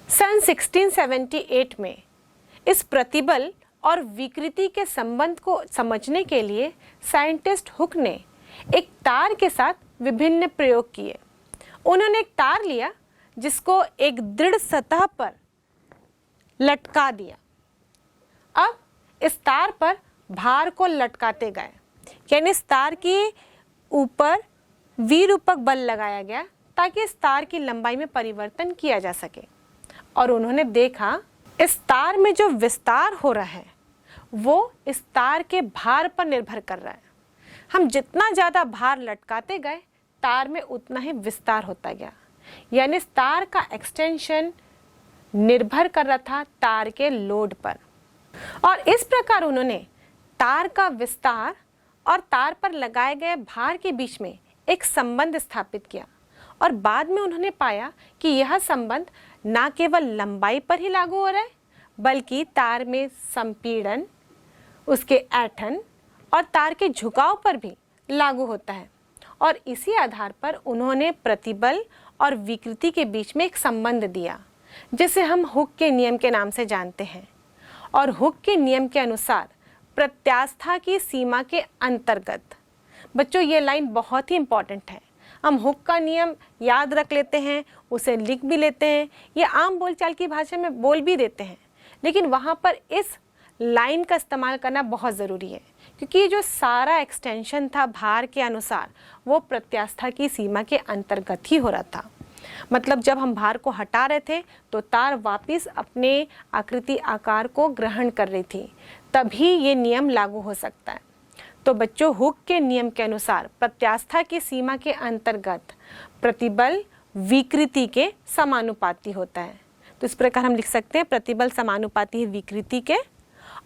सन 1678 में इस प्रतिबल और विकृति के संबंध को समझने के लिए साइंटिस्ट हुक ने एक तार के साथ विभिन्न प्रयोग किए। उन्होंने एक तार लिया जिसको एक दृढ़ सतह पर लटका दिया। अब इस तार पर भार को लटकाते गए, यानी इस तार के ऊपर विरूपक बल लगाया गया ताकि इस तार की लंबाई में परिवर्तन किया जा सके। और उन्होंने देखा इस तार में जो विस्तार हो रहा है वो इस तार के भार पर निर्भर कर रहा है। हम जितना ज़्यादा भार लटकाते गए तार में उतना ही विस्तार होता गया, यानी इस तार का एक्सटेंशन निर्भर कर रहा था तार के लोड पर। और इस प्रकार उन्होंने तार का विस्तार और तार पर लगाए गए भार के बीच में एक संबंध स्थापित किया। और बाद में उन्होंने पाया कि यह संबंध न केवल लंबाई पर ही लागू हो रहा है बल्कि तार में संपीड़न, उसके ऐंठन और तार के झुकाव पर भी लागू होता है। और इसी आधार पर उन्होंने प्रतिबल और विकृति के बीच में एक संबंध दिया जिसे हम हुक के नियम के नाम से जानते हैं। और हुक के नियम के अनुसार प्रत्यास्था की सीमा के अंतर्गत, बच्चों ये लाइन बहुत ही इंपॉर्टेंट है। हम हुक का नियम याद रख लेते हैं, उसे लिख भी लेते हैं, ये आम बोलचाल की भाषा में बोल भी देते हैं, लेकिन वहाँ पर इस लाइन का इस्तेमाल करना बहुत ज़रूरी है क्योंकि जो सारा एक्सटेंशन था भार के अनुसार वो प्रत्यास्था की सीमा के अंतर्गत ही हो रहा था। मतलब जब हम भार को हटा रहे थे तो तार वापस अपने आकृति आकार को ग्रहण कर रही थी, तभी ये नियम लागू हो सकता है। तो बच्चों हुक के नियम के अनुसार प्रत्यास्था की सीमा के अंतर्गत प्रतिबल विकृति के समानुपाती होता है। तो इस प्रकार हम लिख सकते हैं प्रतिबल समानुपाती है विकृति के,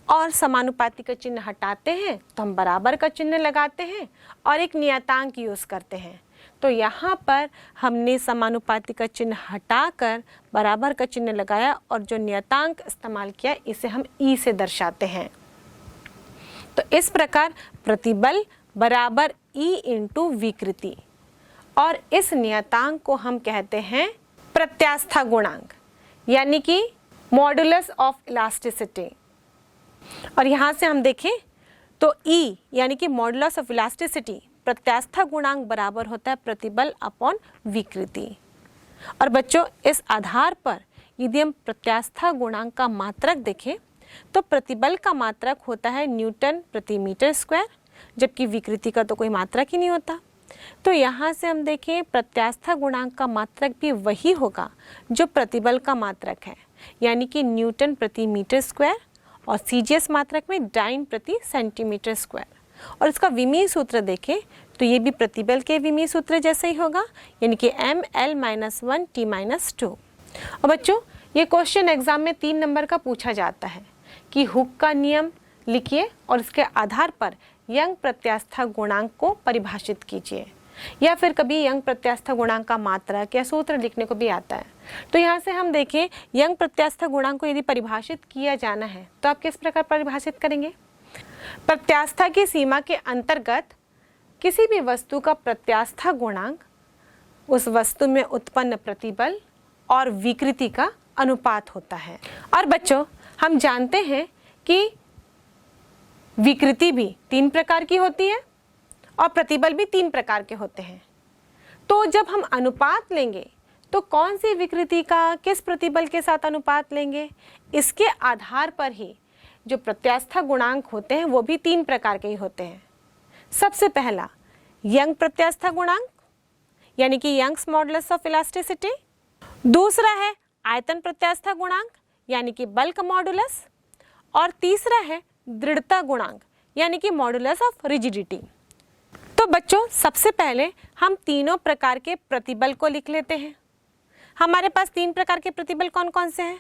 और समानुपाती का चिन्ह हटाते हैं तो हम बराबर का चिन्ह लगाते हैं और एक नियतांक यूज करते हैं। तो यहाँ पर हमने समानुपाती का चिन्ह हटाकर बराबर का चिन्ह लगाया और जो नियतांक इस्तेमाल किया इसे हम ई से दर्शाते हैं। तो इस प्रकार प्रतिबल बराबर ई इंटू विकृति, और इस नियतांक को हम कहते हैं प्रत्यास्था गुणांक, यानी कि मॉडुलस ऑफ इलास्टिसिटी। और यहाँ से हम देखें तो ई यानी कि मॉडुलस ऑफ इलास्टिसिटी प्रत्यास्था गुणांक बराबर होता है प्रतिबल अपॉन विकृति। और बच्चों इस आधार पर यदि हम प्रत्यास्था गुणांक का मात्रक देखें तो प्रतिबल का मात्रक होता है न्यूटन प्रति मीटर स्क्वायर, जबकि विकृति का तो कोई मात्रक ही नहीं होता। तो यहाँ से हम देखें प्रत्यास्था गुणांक का मात्रक भी वही होगा जो प्रतिबल का मात्रक है, यानी कि न्यूटन प्रति मीटर स्क्वायर, और सीजीएस मात्रक में डाइन प्रति सेंटीमीटर स्क्वायर। और इसका विमीय सूत्र देखें तो ये भी प्रतिबल के विमीय सूत्र जैसे ही होगा, यानी कि ml-1 t-2। और बच्चों ये क्वेश्चन एग्जाम में 3 नंबर का पूछा जाता है कि हुक का नियम लिखिए और इसके आधार पर यंग प्रत्यास्था गुणांक को परिभाषित कीजिए, या फिर कभी यंग प्रत्यास्था गुणांक का मात्रक या सूत्र लिखने को भी आता है। तो यहाँ से हम देखें यंग प्रत्यास्था गुणांक को यदि परिभाषित किया जाना है तो आप किस प्रकार परिभाषित करेंगे। प्रत्यास्था की सीमा के अंतर्गत किसी भी वस्तु का प्रत्यास्था गुणांक उस वस्तु में उत्पन्न प्रतिबल और विकृति का अनुपात होता है। और बच्चों हम जानते हैं कि विकृति भी 3 प्रकार की होती है और प्रतिबल भी 3 प्रकार के होते हैं। तो जब हम अनुपात लेंगे तो कौन सी विकृति का किस प्रतिबल के साथ अनुपात लेंगे, इसके आधार पर ही जो प्रत्यास्था गुणांक होते हैं वो भी 3 प्रकार के ही होते हैं। सबसे पहला यंग प्रत्यास्था गुणांक, यानी कि यंग्स मॉडुलस ऑफ इलास्टिसिटी। दूसरा है आयतन प्रत्यास्था गुणांक, यानी कि बल्क मॉडुलस। और तीसरा है दृढ़ता गुणांक, यानी कि मॉडुलस ऑफ रिजिडिटी। तो बच्चों सबसे पहले हम तीनों प्रकार के प्रतिबल को लिख लेते हैं। हमारे पास 3 प्रकार के प्रतिबल कौन कौन से हैं।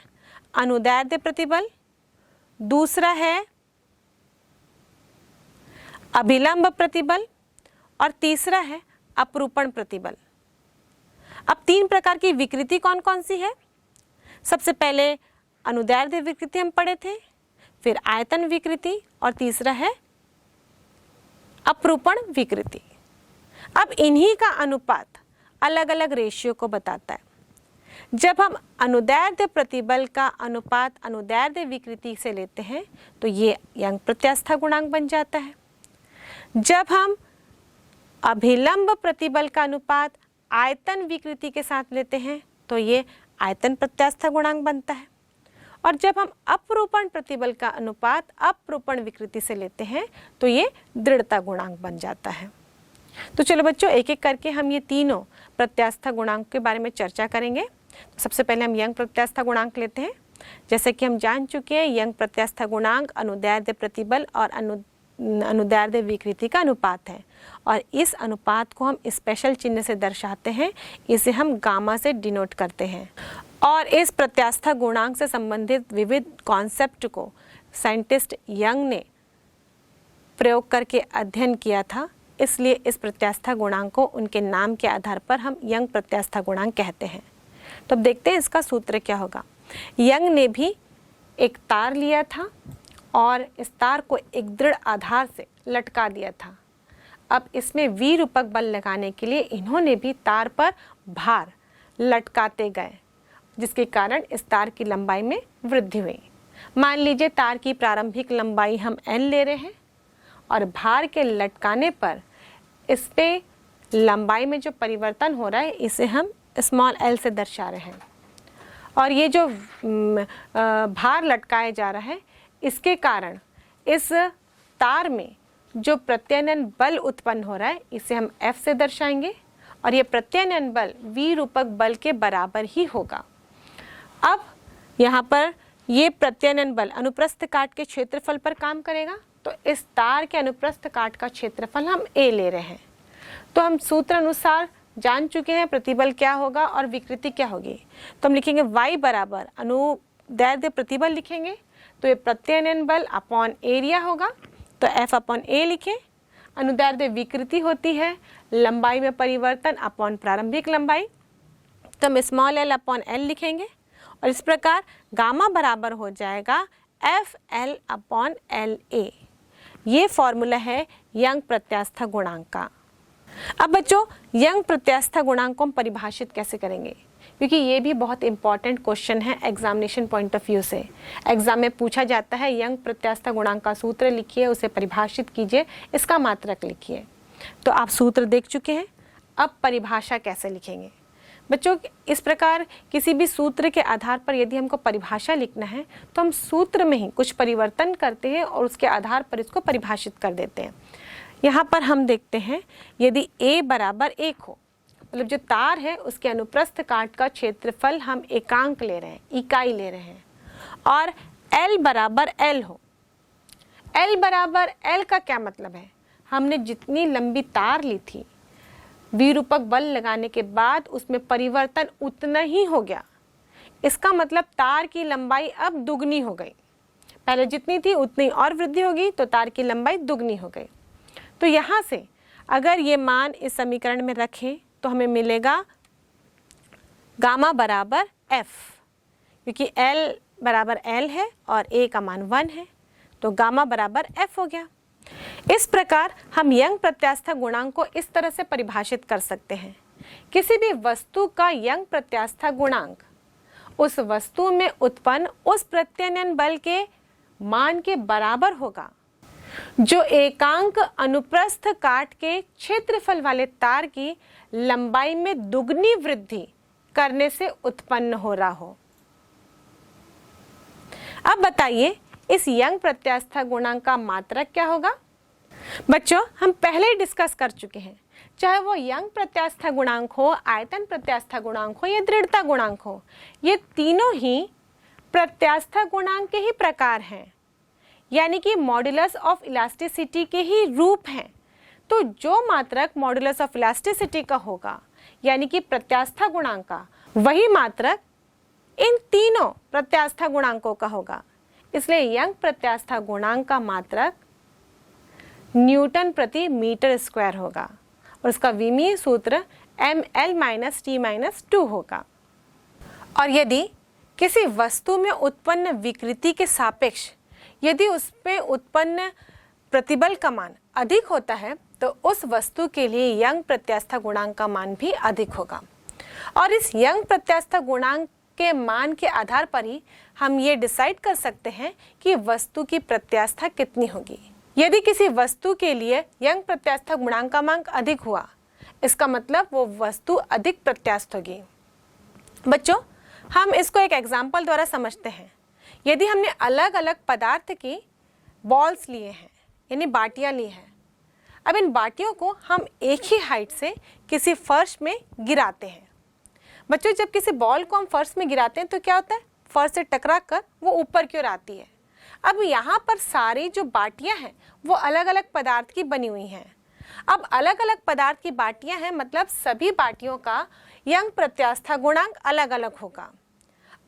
अनुदैर्ध्य प्रतिबल, दूसरा है अभिलंब प्रतिबल, और तीसरा है अपरूपण प्रतिबल। अब 3 प्रकार की विकृति कौन कौन सी है। सबसे पहले अनुदैर्ध्य विकृति हम पढ़े थे, फिर आयतन विकृति, और तीसरा है अपरूपण विकृति। अब इन्हीं का अनुपात अलग अलग रेशियो को बताता है। जब हम अनुदैर्ध्य प्रतिबल का अनुपात अनुदैर्ध्य विकृति से लेते हैं तो ये यंग प्रत्यास्था गुणांक बन जाता है। जब हम अभिलंब प्रतिबल का अनुपात आयतन विकृति के साथ लेते हैं तो ये आयतन प्रत्यास्था गुणांक बनता है। और जब हम अपरूपण प्रतिबल का अनुपात अपरूपण विकृति से लेते हैं तो ये दृढ़ता गुणांक बन जाता है। तो चलो बच्चों, एक एक करके हम ये तीनों प्रत्यास्था गुणांक के बारे में चर्चा करेंगे। तो सबसे पहले हम यंग प्रत्यास्था गुणांक लेते हैं। जैसे कि हम जान चुके हैं, यंग प्रत्यास्था गुणांक अनुदैर्ध्य प्रतिबल और अनुदैर्ध्य विकृति का अनुपात है और इस अनुपात को हम स्पेशल चिन्ह से दर्शाते हैं, इसे हम गामा से डिनोट करते हैं। और इस प्रत्यास्था गुणांक से संबंधित विविध कॉन्सेप्ट को साइंटिस्ट यंग ने प्रयोग करके अध्ययन किया था, इसलिए इस प्रत्यास्था गुणांक को उनके नाम के आधार पर हम यंग प्रत्यास्था गुणांक कहते हैं। तो अब देखते हैं इसका सूत्र क्या होगा। यंग ने भी एक तार लिया था और इस तार को एक दृढ़ आधार से लटका दिया था। अब इसमें V रूपक बल लगाने के लिए इन्होंने भी तार पर भार लटकाते गए, जिसके कारण इस तार की लंबाई में वृद्धि हुई। मान लीजिए तार की प्रारंभिक लंबाई हम L ले रहे हैं और भार के लटकाने पर इस पे लंबाई में जो परिवर्तन हो रहा है इसे हम स्मॉल l से दर्शा रहे हैं। और ये जो भार लटकाया जा रहा है, इसके कारण इस तार में जो प्रत्यानयन बल उत्पन्न हो रहा है इसे हम F से दर्शाएंगे और ये प्रत्यानयन बल V रूपक बल के बराबर ही होगा। अब यहाँ पर ये प्रत्यानयन बल अनुप्रस्थ काट के क्षेत्रफल पर काम करेगा, तो इस तार के अनुप्रस्थ काट का क्षेत्रफल हम A ले रहे हैं। तो हम सूत्र अनुसार जान चुके हैं प्रतिबल क्या होगा और विकृति क्या होगी। तो हम लिखेंगे y बराबर अनुदैर्ध्य प्रतिबल लिखेंगे, तो ये प्रत्यानयन बल अपॉन एरिया होगा, तो F अपॉन A लिखें। अनुदैर्ध्य विकृति होती है लंबाई में परिवर्तन अपॉन प्रारंभिक लंबाई, तो हम स्मॉल l अपॉन l लिखेंगे और इस प्रकार गामा बराबर हो जाएगा FL अपॉन LA। ये फॉर्मूला है यंग प्रत्यास्था गुणांक का। अब बच्चों, यंग प्रत्यास्था गुणांक को हम परिभाषित कैसे करेंगे, क्योंकि ये भी बहुत इंपॉर्टेंट क्वेश्चन है एग्जामिनेशन पॉइंट ऑफ व्यू से। एग्जाम में पूछा जाता है यंग प्रत्यास्था गुणांक का सूत्र लिखिए, उसे परिभाषित कीजिए, इसका मात्रक लिखिए। तो आप सूत्र देख चुके हैं, अब परिभाषा कैसे लिखेंगे। बच्चों, इस प्रकार किसी भी सूत्र के आधार पर यदि हमको परिभाषा लिखना है तो हम सूत्र में ही कुछ परिवर्तन करते हैं और उसके आधार पर इसको परिभाषित कर देते हैं। यहाँ पर हम देखते हैं, यदि a बराबर 1 हो, मतलब जो तार है उसके अनुप्रस्थ काट का क्षेत्रफल हम एकांक ले रहे हैं, इकाई ले रहे हैं, और L बराबर L हो। L बराबर L का क्या मतलब है, हमने जितनी लंबी तार ली थी V रूपक बल लगाने के बाद उसमें परिवर्तन उतना ही हो गया। इसका मतलब तार की लंबाई अब दुगनी हो गई, पहले जितनी थी उतनी और वृद्धि होगी, तो तार की लंबाई दुगनी हो गई। तो यहाँ से अगर ये मान इस समीकरण में रखें तो हमें मिलेगा गामा बराबर F, क्योंकि L बराबर L है और A का मान 1 है, तो गामा बराबर F हो गया। इस प्रकार हम यंग प्रत्यास्था गुणांक को इस तरह से परिभाषित कर सकते हैं। किसी भी वस्तु का यंग प्रत्यास्था गुणांक उस वस्तु में उत्पन्न उस प्रत्यानयन बल के मान के बराबर होगा जो एकांक अनुप्रस्थ काट के क्षेत्रफल वाले तार की लंबाई में दुगनी वृद्धि करने से उत्पन्न हो रहा हो। अब बताइए इस यंग प्रत्यास्था गुणांक का मात्रक क्या होगा। बच्चों, हम पहले ही डिस्कस कर चुके हैं, चाहे वो यंग प्रत्यास्था गुणांक हो, आयतन प्रत्यास्था गुणांक हो या दृढ़ता गुणांक हो, ये तीनों ही प्रत्यास्था गुणांक के ही प्रकार हैं, यानी कि मॉड्यूलस ऑफ इलास्टिसिटी के ही रूप हैं। तो जो मात्रक मॉड्यूलस ऑफ इलास्टिसिटी का होगा, यानी कि प्रत्यास्था गुणांक का, वही मात्रक इन तीनों प्रत्यास्था गुणांकों का होगा। इसलिए यंग प्रत्यास्था गुणांक का मात्रक न्यूटन प्रति मीटर स्क्वायर होगा और उसका विमीय सूत्र mL-t-2 होगा। और यदि किसी वस्तु में उत्पन्न विकृति के सापेक्ष यदि उस पे उत्पन्न प्रतिबल का मान अधिक होता है तो उस वस्तु के लिए यंग प्रत्यास्था गुणांक का मान भी अधिक होगा। और इस यंग प्रत्यास्थ गुणांक के मान के आधार पर ही हम ये डिसाइड कर सकते हैं कि वस्तु की प्रत्यास्थता कितनी होगी। यदि किसी वस्तु के लिए यंग प्रत्यास्थ गुणांक अधिक हुआ, इसका मतलब वो वस्तु अधिक प्रत्यास्थ होगी। बच्चों, हम इसको एक एग्जाम्पल द्वारा समझते हैं। यदि हमने अलग अलग पदार्थ की बॉल्स लिए हैं, यानी बाटियां ली हैं, अब इन बाटियों को हम एक ही हाइट से किसी फर्श में गिराते हैं। बच्चों, जब किसी बॉल को हम फर्श में गिराते हैं तो क्या होता है, फर्श से टकरा कर वो ऊपर की ओर आती है। अब यहाँ पर सारी जो बाटियां हैं वो अलग अलग पदार्थ की बनी हुई हैं। अब अलग अलग पदार्थ की बाटियां हैं, मतलब सभी बाटियों का यंग प्रत्यास्थ गुणांक अलग अलग होगा।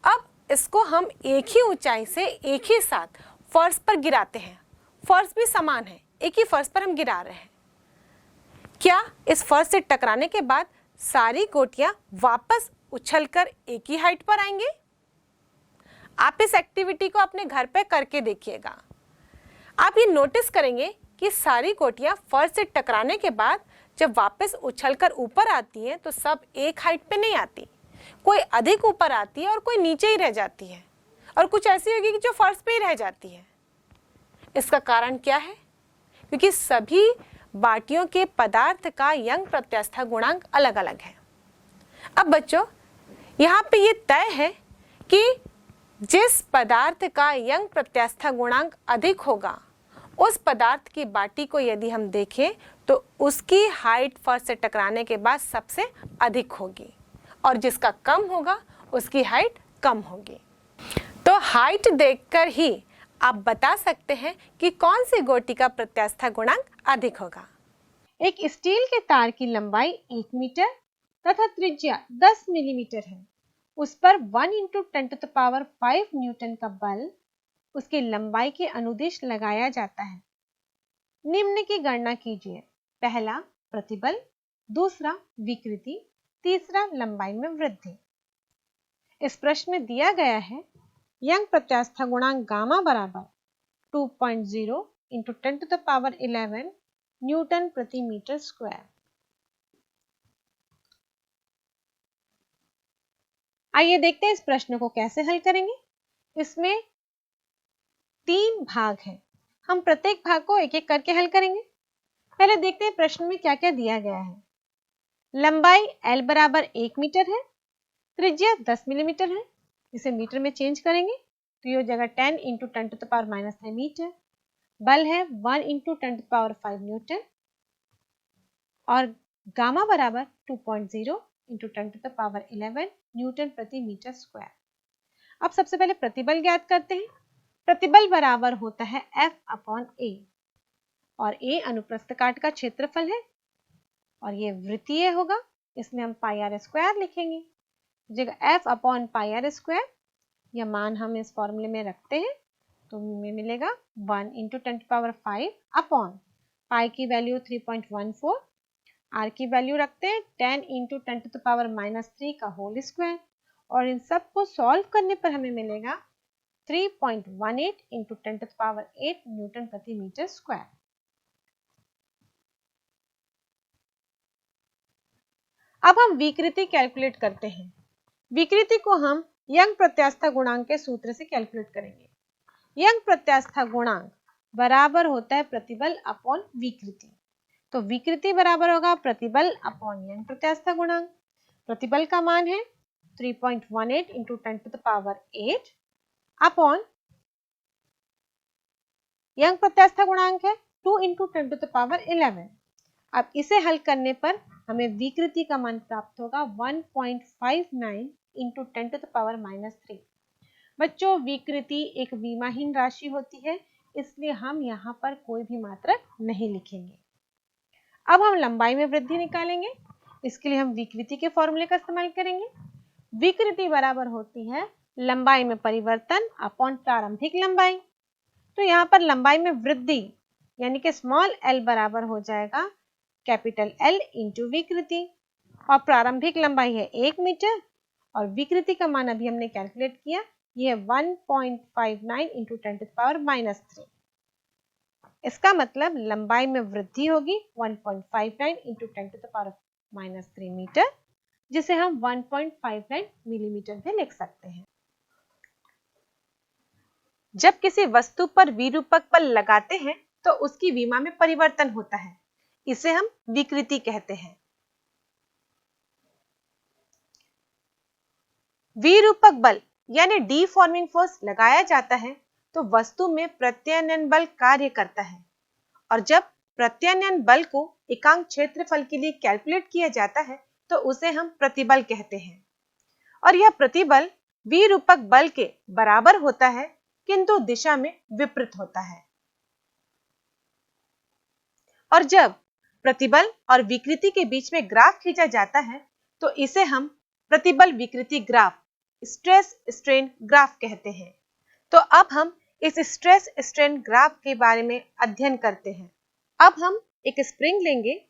अब इसको हम एक ही ऊंचाई से एक ही साथ फर्श पर गिराते हैं। फर्श भी समान है, एक ही फर्श पर हम गिरा रहे हैं। क्या इस फर्श से टकराने के बाद सारी गोटियां वापस उछलकर एक ही हाइट पर आएंगे? आप इस एक्टिविटी को अपने घर पे करके देखिएगा। आप ये नोटिस करेंगे कि सारी गोटियां फर्श से टकराने के बाद जब वापस उछलकर ऊपर आती हैं तो सब एक हाइट पे नहीं आती, कोई अधिक ऊपर आती है और कोई नीचे ही रह जाती है, और कुछ ऐसी होगी कि जो फर्श पे ही रह जाती है। इसका कारण क्या है? क्योंकि सभी बाटियों के पदार्थ का यंग प्रत्यास्थ गुणांक अलग अलग है। अब बच्चों, यहाँ पे ये तय है कि जिस पदार्थ का यंग प्रत्यास्थ गुणांक अधिक होगा, उस पदार्थ की बाटी को यदि हम देखें तो उसकी हाइट फर्श से टकराने के बाद सबसे अधिक होगी, और जिसका कम होगा उसकी हाइट कम होगी। तो हाइट देखकर ही आप बता सकते हैं कि कौन सी गोटी का प्रत्यास्थ गुणांक अधिक होगा। एक स्टील के तार की लंबाई 1 मीटर तथा त्रिज्या 10 मिलीमीटर है। उस पर 1 × 10⁵ न्यूटन का बल उसकी लंबाई के अनुदिश लगाया जाता है। निम्न की गणना कीजिए। पहला प्रतिबल, दूसरा विकृति, तीसरा लंबाई में वृद्धि। इस प्रश्न में दिया गया है यंग प्रत्यास्थ गुणांक गामा बराबर 2.0 × 10⁻11 न्यूटन प्रति मीटर स्क्वायर। आइए देखते हैं इस प्रश्न को कैसे हल करेंगे। इसमें 3 भाग हैं, हम प्रत्येक भाग को एक एक करके हल करेंगे। पहले देखते हैं प्रश्न में क्या क्या दिया गया है। लंबाई L बराबर 1 मीटर है, त्रिज्या 10 मिलीमीटर है। इसे मीटर में चेंज करेंगे तो ये हो जाएगा 10 × 10⁻³ मीटर। बल है 1 × 10⁵ न्यूटन, और गामा बराबर 2.0 × 10⁻11 न्यूटन प्रति मीटर स्क्वायर। अब सबसे पहले प्रतिबल ज्ञात करते हैं। प्रतिबल बराबर होता है F/A, और A अनुप्रस्थ काट का क्षेत्रफल है, और ये वृत्तीय होगा, इसमें हम πr² लिखेंगे। जगह F/πr², यह मान हम इस फॉर्मूले में रखते हैं तो हमें मिलेगा 1 × 10⁵ अपॉन पाई की वैल्यू 3.14, r की वैल्यू रखते हैं 10 × 10⁻³ का होल स्क्वायर, और इन सब को सॉल्व करने पर हमें मिलेगा 3.18 × 10⁸ न्यूटन प्रति मीटर स्क्वायर। अब हम विकृति कैलकुलेट करते हैं। विकृति को हम यंग प्रत्यास्थ गुणांक के सूत्र से कैलकुलेट करेंगे। यंग प्रत्यास्थ गुणांक बराबर होता है प्रतिबल अपॉन विकृति। तो विकृति बराबर होगा प्रतिबल अपॉन यंग प्रत्यास्थ गुणांक। प्रतिबल का मान है 3.18 × 10⁸ अपॉन यंग प्रत्यास्थ गुणांक है 2 × 10⁻11। अब इसे हल करने पर हमें विकृति का मान प्राप्त होगा 1.59 × 10⁻³ बच्चों, विकृति एक विमाहीन राशि होती है, इसलिए हम यहाँ पर कोई भी मात्रक नहीं लिखेंगे। अब हम लंबाई में वृद्धि निकालेंगे। इसके लिए हम विकृति के फॉर्मूले का इस्तेमाल करेंगे। विकृति बराबर होती है लंबाई में परिवर्तन अपॉन प्रारंभिक लंबाई। तो यहाँ पर लंबाई में वृद्धि यानी कि स्मॉल l बराबर हो जाएगा कैपिटल L इंटू विकृति, और प्रारंभिक लंबाई है 1 मीटर, और विकृति का मान अभी हमने कैलकुलेट किया, ये 1.59 × 10⁻³ इसका मतलब लंबाई में वृद्धि होगी 1.59 × 10⁻³ मीटर, जिसे हम 1.59 मिलीमीटर भी लिख सकते हैं। जब किसी वस्तु पर विरूपक बल लगाते हैं तो उसकी विमा में परिवर्तन होता है, इसे हम विकृति कहते हैं। विरूपक बल यानी डीफॉर्मिंग फोर्स लगाया जाता है तो वस्तु में प्रत्यानयन बल कार्य करता है, और जब प्रत्यानयन बल को एकांक क्षेत्रफल के लिए कैलकुलेट किया जाता है तो उसे हम प्रतिबल कहते हैं। और यह प्रतिबल विरूपक बल के बराबर होता है किंतु दिशा में विपरीत होता है। और जब प्रतिबल और विकृति के बीच में ग्राफ खींचा जाता है तो इसे हम प्रतिबल विकृति ग्राफ, स्ट्रेस स्ट्रेन ग्राफ कहते हैं। तो अब हम इस स्ट्रेस स्ट्रेन ग्राफ के बारे में अध्ययन करते हैं। अब हम एक स्प्रिंग लेंगे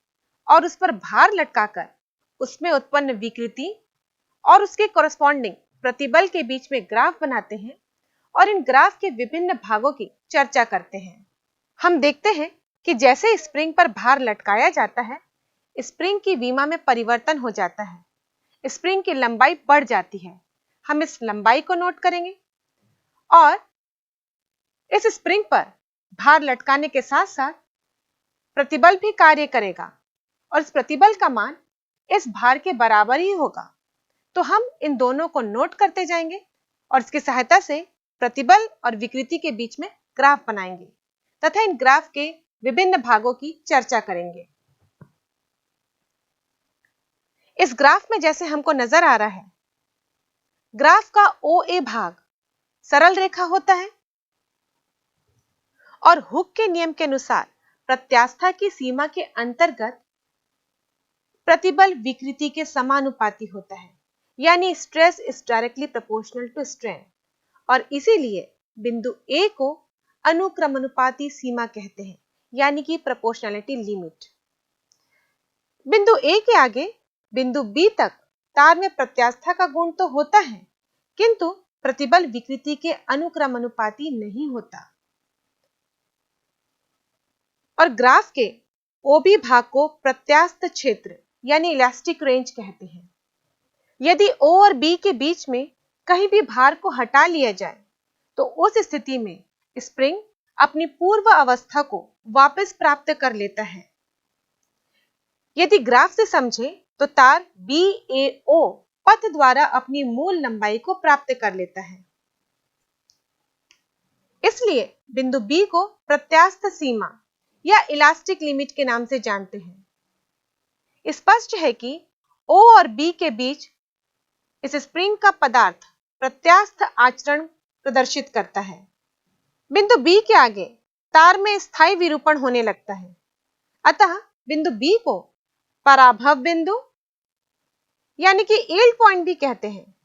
और उस पर भार लटकाकर उसमें उत्पन्न विकृति और उसके कॉरस्पॉन्डिंग प्रतिबल के बीच में ग्राफ बनाते हैं और इन ग्राफ के विभिन्न भागों की चर्चा करते हैं। हम देखते हैं कि जैसे स्प्रिंग पर भार लटकाया जाता है, स्प्रिंग की विमा में परिवर्तन हो जाता है, स्प्रिंग की लंबाई बढ़ जाती है। हम इस लंबाई को नोट करेंगे और इस स्प्रिंग पर भार लटकाने के साथ साथ प्रतिबल भी कार्य करेगा और इस प्रतिबल का मान इस भार के बराबर ही होगा। तो हम इन दोनों को नोट करते जाएंगे और इसकी सहायता से प्रतिबल और विकृति के बीच में ग्राफ बनाएंगे तथा इन ग्राफ के विभिन्न भागों की चर्चा करेंगे। इस ग्राफ में जैसे हमको नजर आ रहा है, ग्राफ का OA भाग सरल रेखा होता है और हुक के नियम के अनुसार प्रत्यास्था की सीमा के अंतर्गत प्रतिबल विकृति के समानुपाती होता है, यानी stress is directly proportional to strain, और इसीलिए बिंदु A को अनुक्रमानुपाती सीमा कहते हैं, यानी कि प्रोपोर्शनैलिटी लिमिट। बिंदु A के आगे बिंदु B तक तार में प्रत्यास्था का गुण तो होता है किंतु प्रतिबल विकृति के अनुक्रमानुपाती नहीं होता। और ग्राफ के OB भाग को प्रत्यास्थ क्षेत्र यानी इलास्टिक रेंज कहते हैं। यदि O और B के बीच में कहीं भी भार को हटा लिया जाए तो उस स्थिति में स्प्रिंग अपनी पूर्व अवस्था को वापस प्राप्त कर लेता है। यदि ग्राफ से समझे तो तार BAO पथ द्वारा अपनी मूल लंबाई को प्राप्त कर लेता है। इसलिए बिंदु B को प्रत्यास्थ सीमा या इलास्टिक लिमिट के नाम से जानते हैं। स्पष्ट है कि O और B के बीच इस स्प्रिंग का पदार्थ प्रत्यास्थ आचरण प्रदर्शित करता है। बिंदु B के आगे तार में स्थायी विरूपण होने लगता है, अतः बिंदु B को पराभव बिंदु यानी कि यील्ड पॉइंट भी कहते हैं।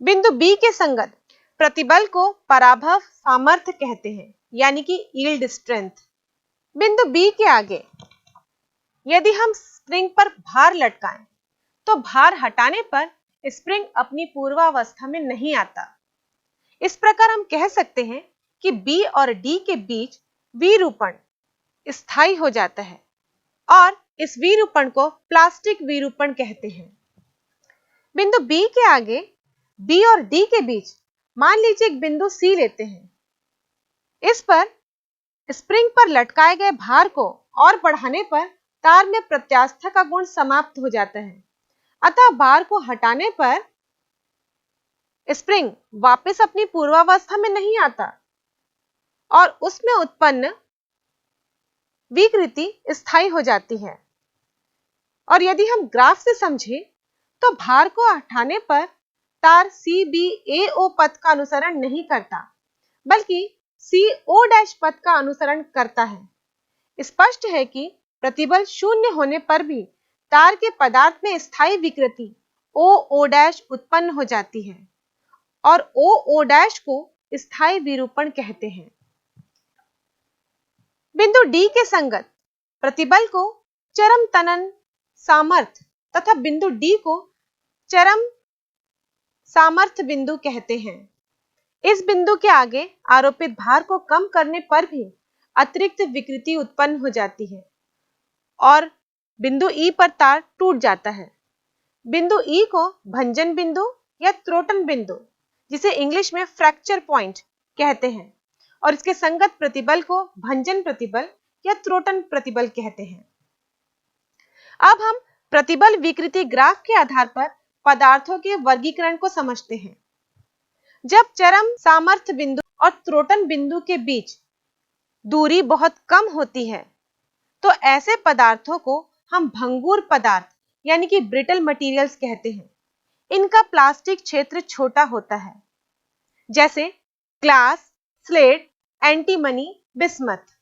बिंदु B के संगत प्रतिबल को पराभव सामर्थ्य कहते हैं, यानी कि यील्ड स्ट्रेंथ। बिंदु B के आगे यदि हम स्प्रिंग पर भार लटकाएं तो भार हटाने पर स्प्रिंग अपनी पूर्वावस्था में नहीं आता। इस प्रकार हम कह सकते हैं कि B और D के बीच विरूपण स्थायी हो जाता है और इस विरूपण को प्लास्टिक विरूपण कहते हैं। बिंदु B के आगे B और D के बीच मान लीजिए एक बिंदु C लेते हैं। इस पर स्प्रिंग पर लटकाए गए भार को और बढ़ाने पर तार में प्रत्यास्था का गुण समाप्त हो जाता है, अतः भार को हटाने पर स्प्रिंग वापस अपनी पूर्वावस्था में नहीं आता और उसमें उत्पन्न विकृति स्थायी हो जाती है। और यदि हम ग्राफ से समझें तो भार को हटाने पर तार CBAO पथ का अनुसरण नहीं करता बल्कि CO' पथ का अनुसरण करता है। स्पष्ट है कि प्रतिबल शून्य होने पर भी तार के पदार्थ में स्थायी विकृति OO' उत्पन्न हो जाती है और OO' को स्थायी विरूपण कहते हैं। बिंदु D के संगत प्रतिबल को चरम तनन सामर्थ्य तथा बिंदु D को चरम सामर्थ्य बिंदु कहते हैं। इस बिंदु के आगे आरोपित भार को कम करने पर भी अतिरिक्त विकृति उत्पन्न हो जाती है और बिंदु E पर तार टूट जाता है। बिंदु ई को भंजन बिंदु या त्रोटन बिंदु, जिसे इंग्लिश में फ्रैक्चर पॉइंट कहते हैं, और इसके संगत प्रतिबल को भंजन प्रतिबल या त्रोटन प्रतिबल कहते हैं। अब हम प्रतिबल विकृति ग्राफ के आधार पर पदार्थों के वर्गीकरण को समझते हैं। जब चरम सामर्थ्य बिंदु और त्रोटन बिंदु के बीच दूरी बहुत कम होती है, तो ऐसे पदार्थों को हम भंगुर पदार्थ यानी कि ब्रिटल मटेरियल्स कहते हैं। इनका प्लास्टिक क्षेत्र छोटा होता है, जैसे ग्लास, स्लेट, एंटीमनी, बिस्मथ।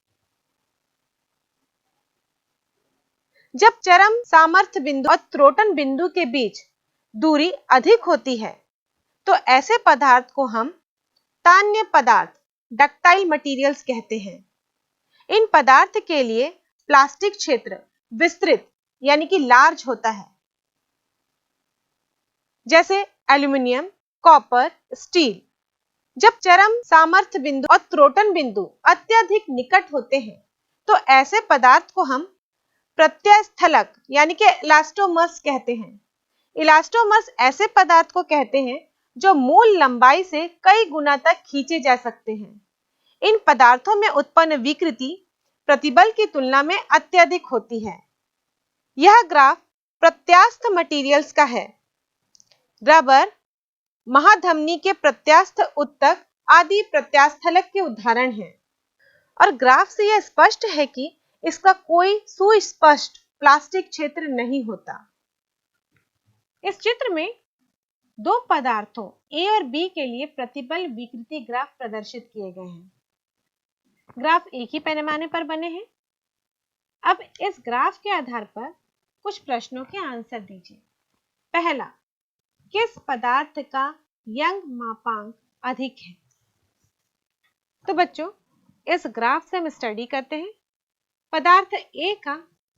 जब चरम सामर्थ्य बिंदु और त्रोटन बिंदु के बीच दूरी अधिक होती है, तो ऐसे पदार्थ को हम तान्य पदार्थ, डक्टाइल मटेरियल्स कहते हैं। इन पदार्थ के लिए प्लास्टिक क्षेत्र विस्तृत यानी कि लार्ज होता है, जैसे एल्यूमिनियम, कॉपर, स्टील। जब चरम सामर्थ्य बिंदु और त्रोटन बिंदु अत्यधिक निकट होते हैं, तो ऐसे पदार्थ को हम प्रत्यस्थलक यानी कि इलास्टोमर्स कहते हैं। इलास्टोमर्स ऐसे पदार्थ को कहते हैं जो मूल लंबाई से कई गुना तक खींचे जा सकते हैं। इन पदार्थों में उत्पन्न विकृति प्रतिबल की तुलना में अत्यधिक होती है। यह ग्राफ प्रत्यास्थ मटेरियल्स का है। रबर, महाधमनी के प्रत्यास्थ उत्तक आदि प्रत्यास्थलक के उदाहरण हैं, और ग्राफ से यह स्पष्ट है कि इसका कोई सुस्पष्ट प्लास्टिक क्षेत्र नहीं होता। इस चित्र में दो पदार्थों ए और बी के लिए प्रतिबल विकृति ग्राफ प्रदर्शित किए गए हैं। ग्राफ एक ही पैमाने पर बने हैं। अब इस ग्राफ के आधार पर कुछ प्रश्नों के आंसर दीजिए। पहला, किस पदार्थ का यंग मापांक अधिक है? तो बच्चों, इस ग्राफ से हम स्टडी करते हैं। पदार्थ ए का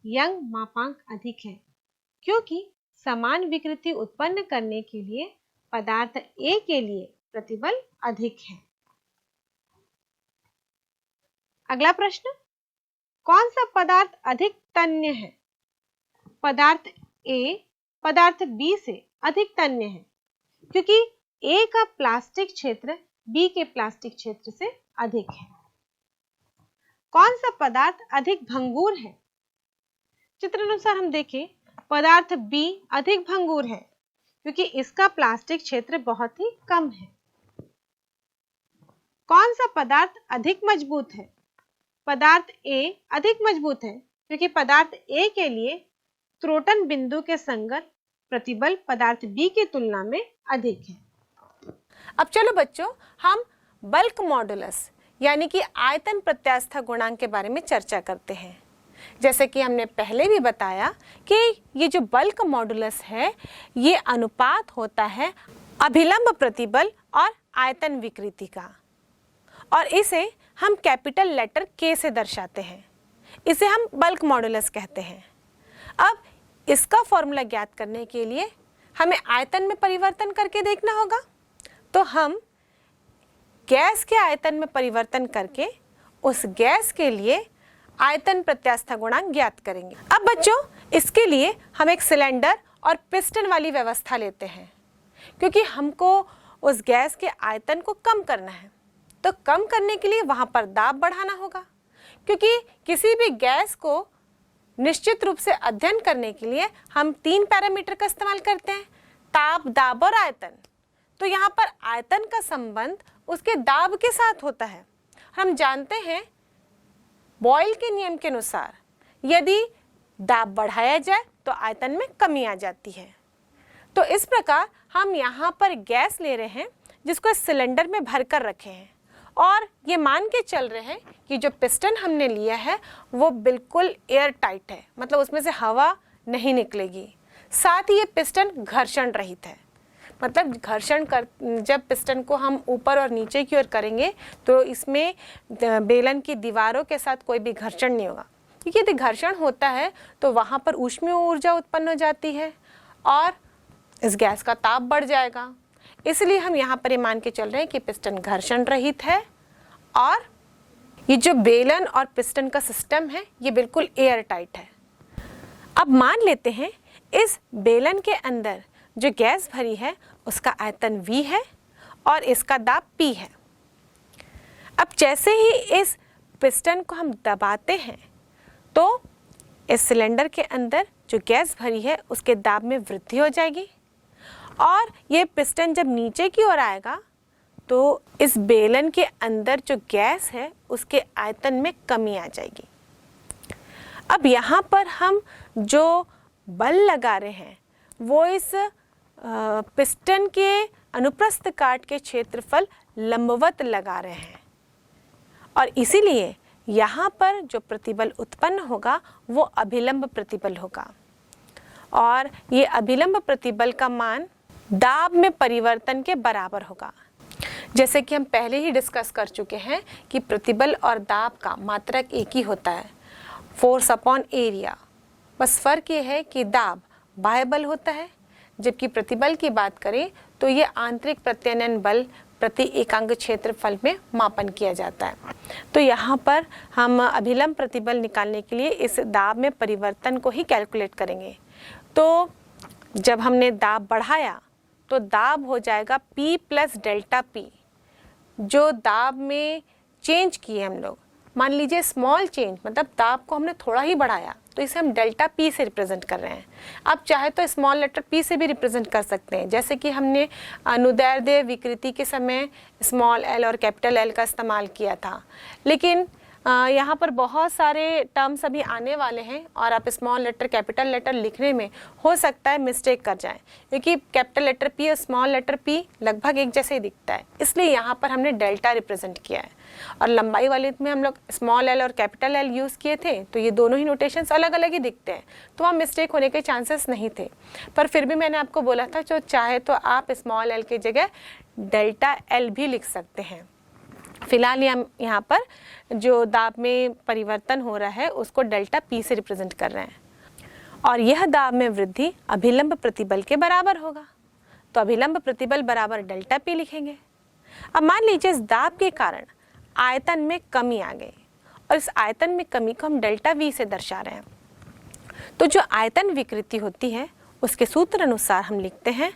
यंग मापांक अधिक है, क्योंकि समान विकृति उत्पन्न करने के लिए पदार्थ ए के लिए प्रतिबल अधिक है। अगला प्रश्न, कौन सा पदार्थ अधिक तन्य है? पदार्थ ए पदार्थ बी से अधिक तन्य है, क्योंकि ए का प्लास्टिक क्षेत्र बी के प्लास्टिक क्षेत्र से अधिक है। कौन सा पदार्थ अधिक भंगुर है? चित्र अनुसार हम देखें, पदार्थ बी अधिक भंगुर है, क्योंकि इसका प्लास्टिक क्षेत्र बहुत ही कम है। कौन सा पदार्थ अधिक मजबूत है? पदार्थ ए अधिक मजबूत है, क्योंकि पदार्थ ए के लिए त्रोटन बिंदु के संगत प्रतिबल पदार्थ बी की तुलना में अधिक है। अब चलो बच्चों, हम बल्क मॉडुलस यानी कि आयतन प्रत्यास्था गुणांक के बारे में चर्चा करते हैं। जैसे कि हमने पहले भी बताया कि ये जो बल्क मॉडुलस है, ये अनुपात होता है अभिलंब प्रतिबल और आयतन विकृति का, और इसे हम कैपिटल लेटर के से दर्शाते हैं। इसे हम बल्क मॉडुलस कहते हैं। अब इसका फॉर्मूला ज्ञात करने के लिए हमें आयतन में परिवर्तन करके देखना होगा। तो हम गैस के आयतन में परिवर्तन करके उस गैस के लिए आयतन प्रत्यास्था गुणांक ज्ञात करेंगे। अब बच्चों, इसके लिए हम एक सिलेंडर और पिस्टन वाली व्यवस्था लेते हैं, क्योंकि हमको उस गैस के आयतन को कम करना है। तो कम करने के लिए वहां पर दाब बढ़ाना होगा, क्योंकि किसी भी गैस को निश्चित रूप से अध्ययन करने के लिए हम 3 पैरामीटर का इस्तेमाल करते हैं, ताप, दाब और आयतन। तो यहाँ पर आयतन का संबंध उसके दाब के साथ होता है। हम जानते हैं बॉयल के नियम के अनुसार यदि दाब बढ़ाया जाए तो आयतन में कमी आ जाती है। तो इस प्रकार हम यहाँ पर गैस ले रहे हैं जिसको इस सिलेंडर में भरकर रखे हैं, और ये मान के चल रहे हैं कि जो पिस्टन हमने लिया है वो बिल्कुल एयर टाइट है, मतलब उसमें से हवा नहीं निकलेगी। साथ ही ये पिस्टन घर्षण रहित है, मतलब घर्षण कर जब पिस्टन को हम ऊपर और नीचे की ओर करेंगे तो इसमें बेलन की दीवारों के साथ कोई भी घर्षण नहीं होगा, क्योंकि यदि घर्षण होता है तो वहाँ पर ऊष्मीय ऊर्जा उत्पन्न हो जाती है और इस गैस का ताप बढ़ जाएगा। इसलिए हम यहाँ पर ये मान के चल रहे हैं कि पिस्टन घर्षण रहित है, और ये जो बेलन और पिस्टन का सिस्टम है ये बिल्कुल एयर टाइट है। अब मान लेते हैं इस बेलन के अंदर जो गैस भरी है उसका आयतन V है और इसका दाब P है। अब जैसे ही इस पिस्टन को हम दबाते हैं तो इस सिलेंडर के अंदर जो गैस भरी है उसके दाब में वृद्धि हो जाएगी और ये पिस्टन जब नीचे की ओर आएगा तो इस बेलन के अंदर जो गैस है उसके आयतन में कमी आ जाएगी। अब यहाँ पर हम जो बल लगा रहे हैं वो इस पिस्टन के अनुप्रस्थ काट के क्षेत्रफल लंबवत लगा रहे हैं और इसीलिए यहाँ पर जो प्रतिबल उत्पन्न होगा वो अभिलंब प्रतिबल होगा और ये अभिलंब प्रतिबल का मान दाब में परिवर्तन के बराबर होगा। जैसे कि हम पहले ही डिस्कस कर चुके हैं कि प्रतिबल और दाब का मात्रक एक ही होता है, फोर्स अपॉन एरिया। बस फर्क ये है कि दाब बाह्य बल होता है जबकि प्रतिबल की बात करें तो ये आंतरिक प्रत्यानयन बल प्रति एकांक क्षेत्रफल में मापन किया जाता है। तो यहाँ पर हम अभिलंब प्रतिबल निकालने के लिए इस दाब में परिवर्तन को ही कैलकुलेट करेंगे। तो जब हमने दाब बढ़ाया तो दाब हो जाएगा P प्लस डेल्टा P। जो दाब में चेंज किए हम लोग, मान लीजिए स्मॉल चेंज मतलब दाब को हमने थोड़ा ही बढ़ाया तो इसे हम डेल्टा P से रिप्रेजेंट कर रहे हैं। आप चाहे तो स्मॉल लेटर P से भी रिप्रेजेंट कर सकते हैं, जैसे कि हमने अनुदैर्ध्य विकृति के समय स्मॉल l और कैपिटल L का इस्तेमाल किया था। लेकिन यहाँ पर बहुत सारे टर्म्स अभी आने वाले हैं और आप स्मॉल लेटर कैपिटल लेटर लिखने में हो सकता है मिस्टेक कर जाएं, क्योंकि कैपिटल लेटर P और स्मॉल लेटर P लगभग एक जैसे ही दिखता है, इसलिए यहाँ पर हमने डेल्टा रिप्रेजेंट किया है। और लंबाई वाले में हम लोग स्मॉल l और कैपिटल L यूज़ किए थे तो ये दोनों ही नोटेशंस अलग अलग ही दिखते हैं, तो वहाँ मिस्टेक होने के चांसेस नहीं थे। पर फिर भी मैंने आपको बोला था जो चाहे तो आप स्मॉल l की जगह डेल्टा L भी लिख सकते हैं। फिलहाल हम यहाँ पर जो दाब में परिवर्तन हो रहा है उसको डेल्टा P से रिप्रेजेंट कर रहे हैं और यह दाब में वृद्धि अभिलंब प्रतिबल के बराबर होगा। तो अभिलंब प्रतिबल बराबर डेल्टा P लिखेंगे। अब मान लीजिए इस दाब के कारण आयतन में कमी आ गई और इस आयतन में कमी को हम डेल्टा V से दर्शा रहे हैं। तो जो आयतन विकृति होती है उसके सूत्र अनुसार हम लिखते हैं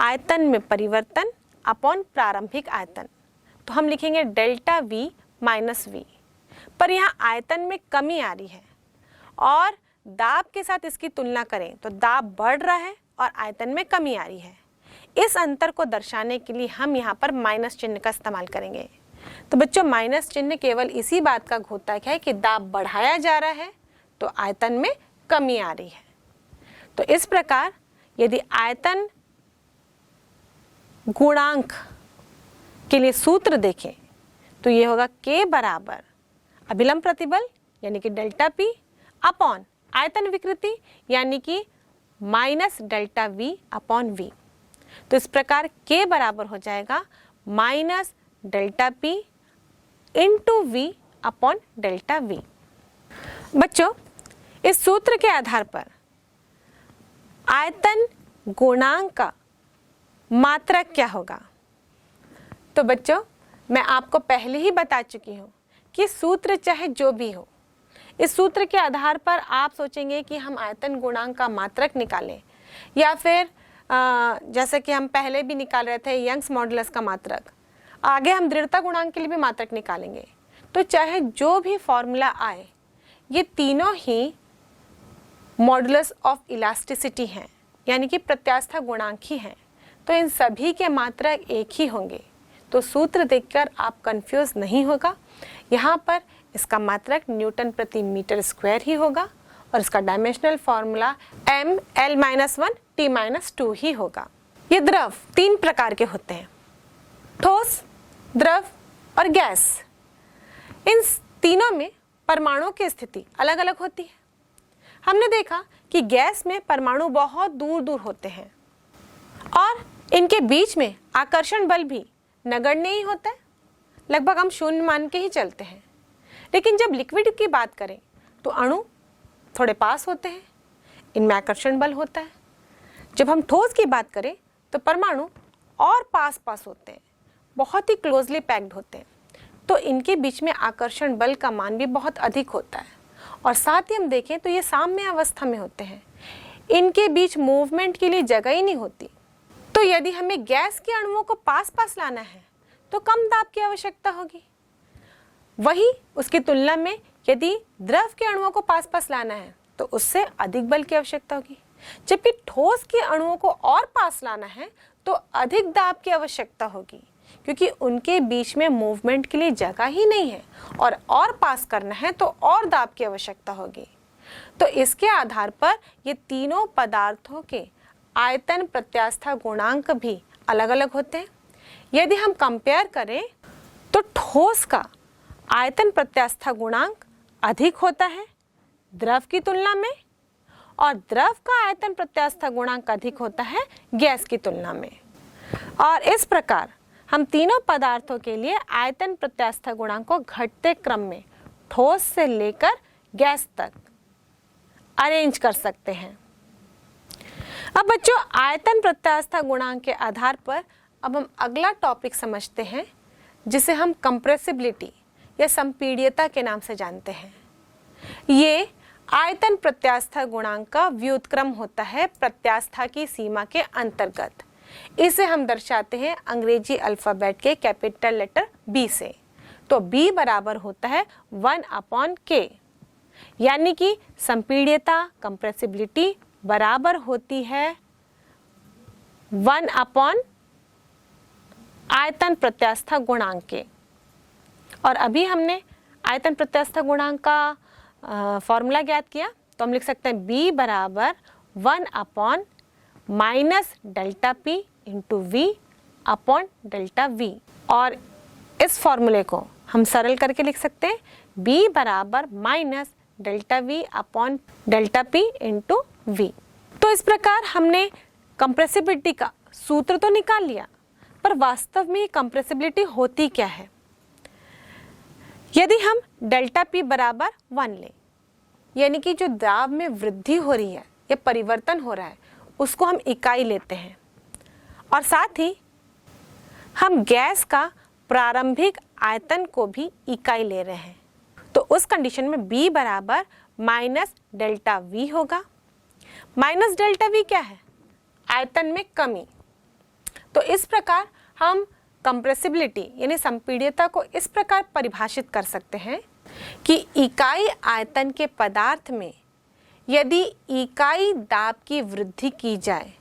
आयतन में परिवर्तन अपॉन प्रारंभिक आयतन। तो हम लिखेंगे डेल्टा V माइनस V। पर यहाँ आयतन में कमी आ रही है और दाब के साथ इसकी तुलना करें तो दाब बढ़ रहा है और आयतन में कमी आ रही है। इस अंतर को दर्शाने के लिए हम यहाँ पर माइनस चिन्ह का इस्तेमाल करेंगे। तो बच्चों माइनस चिन्ह केवल इसी बात का घोतक है कि दाब बढ़ाया जा रहा है तो आयतन में कमी आ रही है। तो इस प्रकार यदि आयतन गुणांक के लिए सूत्र देखें तो ये होगा K बराबर अभिलंब प्रतिबल यानी कि डेल्टा P अपॉन आयतन विकृति यानी कि minus delta V upon V। तो इस प्रकार K बराबर हो जाएगा minus delta P into V upon delta V। बच्चों इस सूत्र के आधार पर आयतन गुणांक का मात्रक क्या होगा? तो बच्चों मैं आपको पहले ही बता चुकी हूँ कि सूत्र चाहे जो भी हो, इस सूत्र के आधार पर आप सोचेंगे कि हम आयतन गुणांक का मात्रक निकालें या फिर जैसे कि हम पहले भी निकाल रहे थे यंग्स मॉडुलस का मात्रक, आगे हम दृढ़ता गुणांक के लिए भी मात्रक निकालेंगे। तो चाहे जो भी फॉर्मूला आए ये तीनों ही मॉडुलस ऑफ इलास्टिसिटी हैं यानी कि प्रत्यास्था गुणांक ही हैं, तो इन सभी के मात्रक एक ही होंगे। तो सूत्र देखकर आप कंफ्यूज नहीं होगा, यहाँ पर इसका मात्रक न्यूटन प्रति मीटर स्क्वायर ही होगा और इसका डायमेंशनल फॉर्मूला ml-1 t-2 ही होगा। ये द्रव तीन प्रकार के होते हैं, ठोस, द्रव और गैस। इन तीनों में परमाणुओं की स्थिति अलग अलग होती है। हमने देखा कि गैस में परमाणु बहुत दूर दूर होते हैं और इनके बीच में आकर्षण बल भी नगण्य ही होता है, लगभग हम शून्य मान के ही चलते हैं। लेकिन जब लिक्विड की बात करें तो अणु थोड़े पास होते हैं, इनमें आकर्षण बल होता है। जब हम ठोस की बात करें तो परमाणु और पास पास होते हैं, बहुत ही क्लोजली पैक्ड होते हैं, तो इनके बीच में आकर्षण बल का मान भी बहुत अधिक होता है। और साथ ही हम देखें तो ये साम्य अवस्था में होते हैं, इनके बीच मूवमेंट के लिए जगह ही नहीं होती। तो यदि हमें गैस के अणुओं को पास पास लाना है तो कम दाब की आवश्यकता होगी। वही उसकी तुलना में यदि द्रव के अणुओं को पास पास लाना है तो उससे अधिक बल की आवश्यकता होगी। जबकि ठोस के अणुओं को और पास लाना है तो अधिक दाब की आवश्यकता होगी, क्योंकि उनके बीच में मूवमेंट के लिए जगह ही नहीं है और पास करना है तो और दाब की आवश्यकता होगी। तो इसके आधार पर ये तीनों पदार्थों के आयतन प्रत्यास्था गुणांक भी अलग अलग होते हैं। यदि हम कंपेयर करें तो ठोस का आयतन प्रत्यास्था गुणांक अधिक होता है द्रव की तुलना में, और द्रव का आयतन प्रत्यास्था गुणांक अधिक होता है गैस की तुलना में। और इस प्रकार हम तीनों पदार्थों के लिए आयतन प्रत्यास्था गुणांक को घटते क्रम में ठोस से लेकर गैस तक अरेंज कर सकते हैं। अब बच्चों, आयतन प्रत्यास्था गुणांक के आधार पर अब हम अगला टॉपिक समझते हैं, जिसे हम कंप्रेसिबिलिटी या संपीड्यता के नाम से जानते हैं। ये आयतन प्रत्यास्था गुणांक का व्युत्क्रम होता है प्रत्यास्था की सीमा के अंतर्गत। इसे हम दर्शाते हैं अंग्रेजी अल्फाबेट के कैपिटल लेटर B से। तो B बराबर होता है 1/K, यानी कि संपीड्यता कंप्रेसिबिलिटी बराबर होती है 1/ आयतन प्रत्यास्था गुणांक के। और अभी हमने आयतन प्रत्यास्था गुणांक का फॉर्मूला ज्ञात किया, तो हम लिख सकते हैं B बराबर 1/ -ΔP × V/ΔV। और इस फॉर्मूले को हम सरल करके लिख सकते हैं B बराबर -ΔV/ΔP × V। तो इस प्रकार हमने कंप्रेसिबिलिटी का सूत्र तो निकाल लिया, पर वास्तव में कंप्रेसिबिलिटी होती क्या है। यदि हम ΔP बराबर 1 लें, यानी कि जो दाब में वृद्धि हो रही है या परिवर्तन हो रहा है उसको हम इकाई लेते हैं, और साथ ही हम गैस का प्रारंभिक आयतन को भी इकाई ले रहे हैं, तो उस कंडीशन में B बराबर -ΔV होगा। -ΔV क्या है? आयतन में कमी। तो इस प्रकार हम कंप्रेसिबिलिटी यानी संपीड्यता को इस प्रकार परिभाषित कर सकते हैं कि इकाई आयतन के पदार्थ में यदि इकाई दाब की वृद्धि की जाए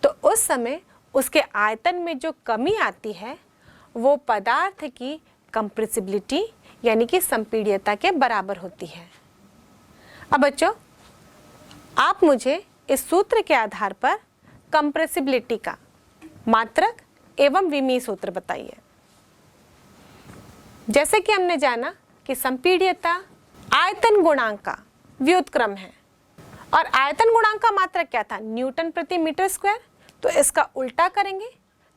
तो उस समय उसके आयतन में जो कमी आती है वो पदार्थ की कंप्रेसिबिलिटी यानी कि संपीड्यता के बराबर होती है। अब बच्चों, आप मुझे इस सूत्र के आधार पर कंप्रेसिबिलिटी का मात्रक एवं विमीय सूत्र बताइए। जैसे कि हमने जाना कि संपीड्यता आयतन गुणांक का व्युत्क्रम है, और आयतन गुणांक का मात्रक क्या था? न्यूटन प्रति मीटर स्क्वायर। तो इसका उल्टा करेंगे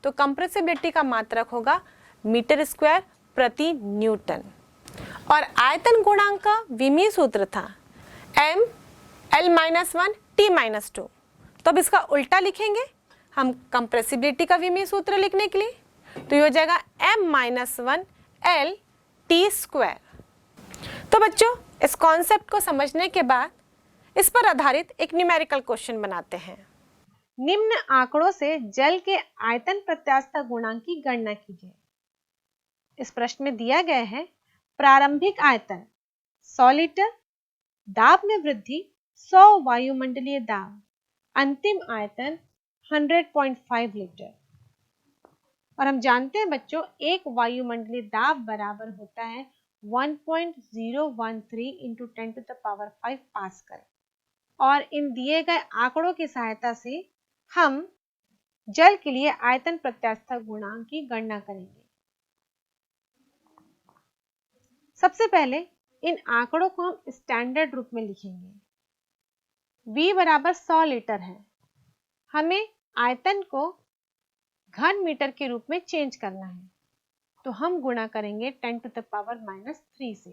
तो कंप्रेसिबिलिटी का मात्रक होगा मीटर स्क्वायर प्रति न्यूटन। और आयतन गुणांक का विमीय सूत्र था mL-1 T-2। तो अब इसका उल्टा लिखेंगे हम कंप्रेसिबिलिटी का विमीय सूत्र लिखने के लिए, तो ये हो जाएगा m-1 L/T²। तो बच्चों, इस कॉन्सेप्ट को समझने के बाद इस पर आधारित एक न्यूमेरिकल क्वेश्चन बनाते हैं। निम्न आंकड़ों से जल के आयतन प्रत्यास्था गुणांक की गणना कीजिए। इस प्रश्न में दिया गया है प्रारंभिक आयतन 100 लीटर, दाब में वृद्धि 100 वायुमंडलीय दाब, अंतिम आयतन 100.5 लीटर। और हम जानते हैं बच्चों, एक वायुमंडलीय दाब बराबर होता है 1.013 × 10⁵ पास्कल। और इन दिए गए आंकड़ों की सहायता से हम जल के लिए आयतन प्रत्यास्था गुणांक की गणना करेंगे। सबसे पहले इन आंकड़ों को हम स्टैंडर्ड रूप में लिखेंगे। V बराबर 100 लीटर है, हमें आयतन को घन मीटर के रूप में चेंज करना है, तो हम गुणा करेंगे 10⁻³ से,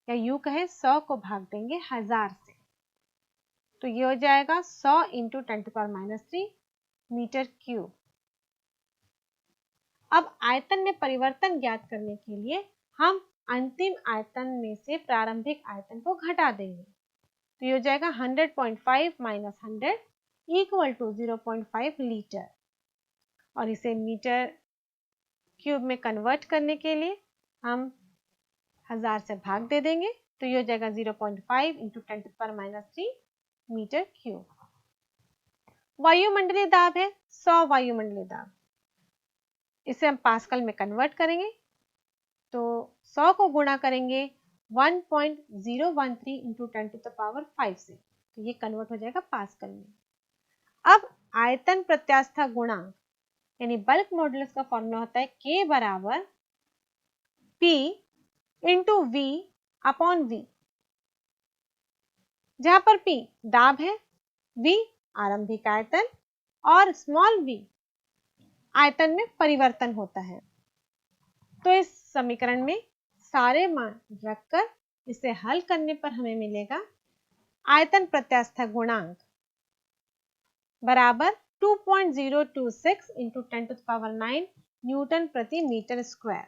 या यूं कहें 100 को भाग देंगे 1000 से, तो ये हो जाएगा 100 × 10⁻³ मीटर क्यूब। अब आयतन में परिवर्तन ज्ञात करने के लिए हम अंतिम आयतन में से प्रारंभिक आयतन को घटा देंगे, तो ये हो जाएगा 100.5 - 100 इक्वल टू 0.5 लीटर। और इसे मीटर क्यूब में कन्वर्ट करने के लिए हम 1000 से भाग दे देंगे, तो ये हो जाएगा 0.5 इंटू 10⁻³ मीटर क्यूब। वायुमंडलीय दाब है 100 वायुमंडलीय दाब, इसे हम पास्कल में कन्वर्ट करेंगे, तो 100 को गुणा करेंगे 1.013 इंटू 10⁵ से, तो ये कन्वर्ट हो जाएगा पास्कल में। अब आयतन प्रत्यास्था गुणांक यानी बल्क मॉडुलस का फॉर्मूला होता है K बराबर P into V upon V, जहां पर P दाब है, V आरंभिक आयतन और स्मॉल v आयतन में परिवर्तन होता है। तो इस समीकरण में सारे मान रखकर इसे हल करने पर हमें मिलेगा आयतन प्रत्यास्था गुणांक बराबर 2.026 इंटू 10⁹ न्यूटन प्रति मीटर स्क्वायर।